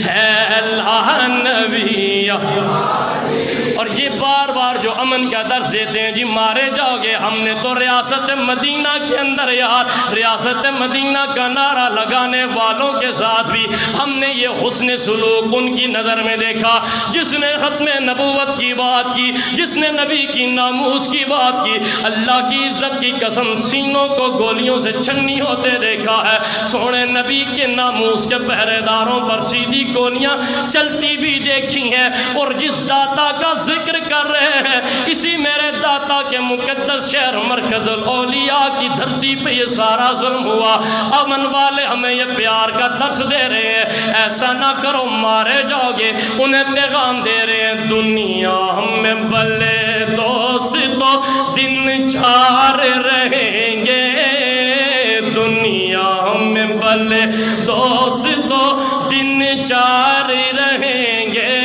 ہے اللہ نبی. اور یہ بار بار جو امن کا درس دیتے ہیں، جی مارے جاؤ گے. ہم نے تو ریاست مدینہ کے اندر یار ریاست مدینہ کا نعرہ لگانے والوں کے ساتھ بھی ہم نے یہ حسن سلوک ان کی نظر میں دیکھا. جس نے ختم نبوت کی بات کی، جس نے نبی کی ناموس کی بات کی، اللہ کی عزت کی قسم سینوں کو گولیوں سے چھنی ہوتے دیکھا ہے. سونے نبی کے ناموس کے پہرے داروں پر سیدھی گولیاں چلتی بھی دیکھی ہیں. اور جس داتا کا ذکر کر رہے ہیں، اسی میرے داتا کے مقدس شہر مرکز الاولیاء کی دھرتی پہ یہ سارا ظلم ہوا. امن والے ہمیں یہ پیار کا درس دے رہے ہیں، ایسا نہ کرو مارے جاؤ گے. انہیں پیغام دے رہے ہیں، دنیا میں بلے دوست تو دن چار رہیں گے. دنیا میں بلے دوست تو دن چار رہیں گے.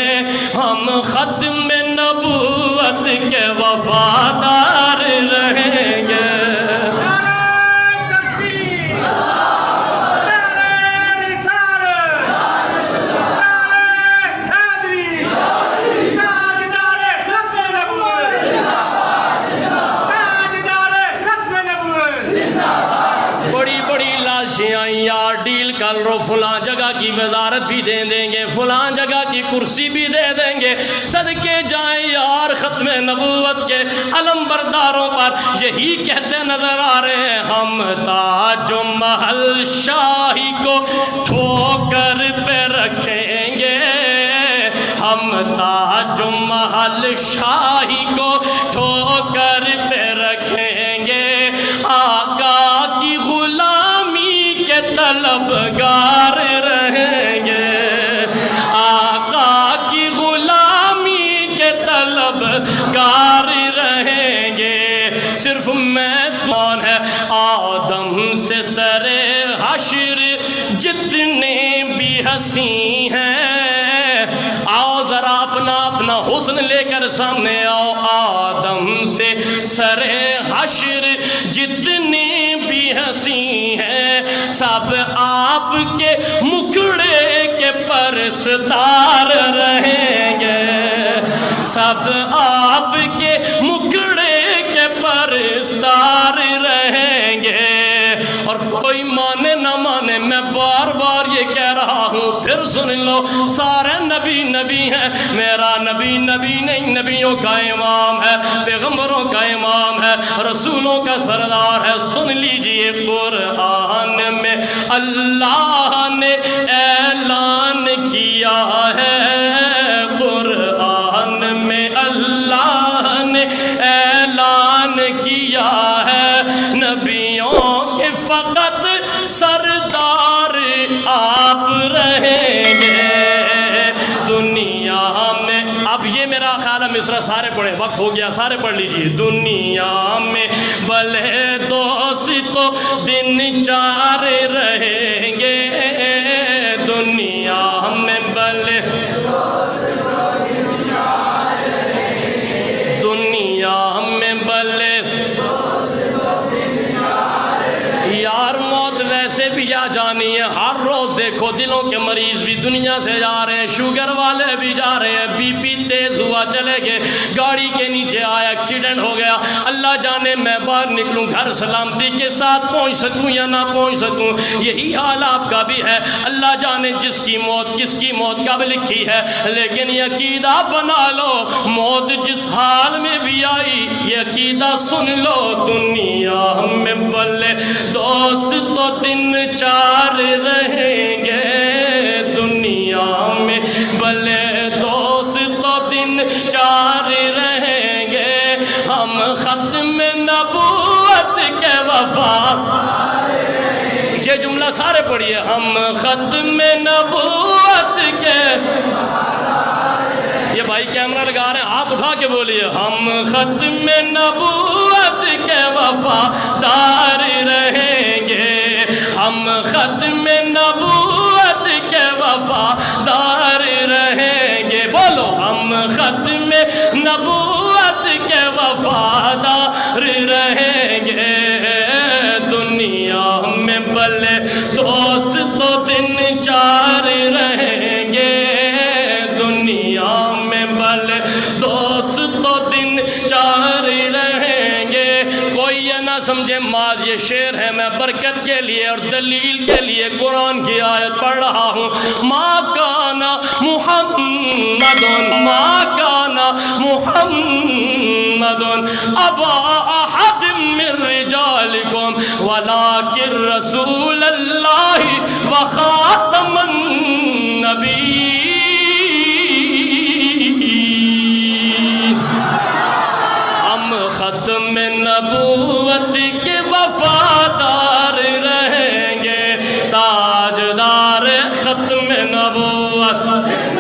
ہم ختم نبوت کے وفادار رہیں گے. فلاں جگہ کی وزارت بھی دے دیں گے، فلاں جگہ کی کرسی بھی دے دیں گے. صدقے جائیں یار ختم نبوت کے علم برداروں پر یہی کہتے نظر آ رہے ہیں، ہم تاج و محل شاہی کو ٹھوکر پہ رکھیں گے. ہم تاج و محل شاہی کو ٹھوکر پہ رکھیں گے. آقا کی غلامی کے طلبگار رہیں گے. آقا کی غلامی کے طلبگار رہیں گے. صرف میں کون ہے آدم سے سر حشر جتنے بھی ہنسی ہیں. آؤ ذرا اپنا اپنا حسن لے کر سامنے آؤ. آدم سے سر حشر جتنے بھی ہنسی ہیں، سب آپ کے مکھڑے کے پرستار رہیں گے. سب آپ کے مکھڑے کے پرستار رہیں گے. اور کوئی مانے نہ مانے میں بار بار یہ کہہ رہا ہوں، پھر سن لو، سارے نبی نبی ہیں، میرا نبی نبی نہیں، نبیوں کا امام ہے، پیغمبروں کا امام ہے، رسولوں کا سردار ہے. سن لیجئے، قرآن میں اللہ نے اعلان کیا ہے. قرآن میں اللہ نے اعلان کیا ہے، نبیوں کے فقط سردار آپ رہیں گے دنیا میں. اب یہ میرا خیال ہے مصرع سارے پڑھے، وقت ہو گیا، سارے پڑھ لیجئے. دنیا میں بھلے دوست تو دن چار رہیں گے. دنیا میں بھلے دنیا میں بھلے یار موت ویسے بھی آ جانی ہے. ہر روز دیکھو دلوں کے مریض بھی دنیا سے جا رہے ہیں، شوگر والے بھی جا رہے ہیں. بی پی تیز ہوا چلے گئے، گاڑی کے نیچے آیا، ایکسیڈنٹ ہو گیا. اللہ جانے میں باہر نکلوں گھر سلامتی کے ساتھ پہنچ سکوں یا نہ پہنچ سکوں. یہی حال آپ کا بھی ہے. اللہ جانے جس کی موت کس کی موت کب لکھی ہے. لیکن یہ عقیدہ بنا لو، موت جس حال میں بھی آئی، یہ عقیدہ سن لو، دنیا میں بلے دوست تو دن چار رہیں گے. دنیا میں بلے دوست تو دن چار رہیں گے. ہم ختم نبوت کے وفا، یہ جملہ سارے پڑھیے، ہم ختم نبوت کے. یہ بھائی کیمرہ لگا رہے ہیں، ہاتھ اٹھا کے بولیے، ہم ختم نبوت کے وفادار رہیں گے. ہم ختم نبوت کے وفادار رہیں گے. بولو، ہم ختم نبوت کے وفادار رہیں گے. دنیا میں بلے دوست تو دن چار رہیں گے دنیا میں بھلے دوست تو دن چار رہیں گے کوئی یہ نہ سمجھے معاذ یہ شعر ہے میں برکت کے لیے اور دلیل کے لیے قرآن کی آیت پڑھ رہا ہوں ما کان محمد ابا احد من رجالکم ولکن رسول اللہ وخاتم النبیین ہم ختم نبوت کے وفادار رہیں گے تاجدار ختم نبوت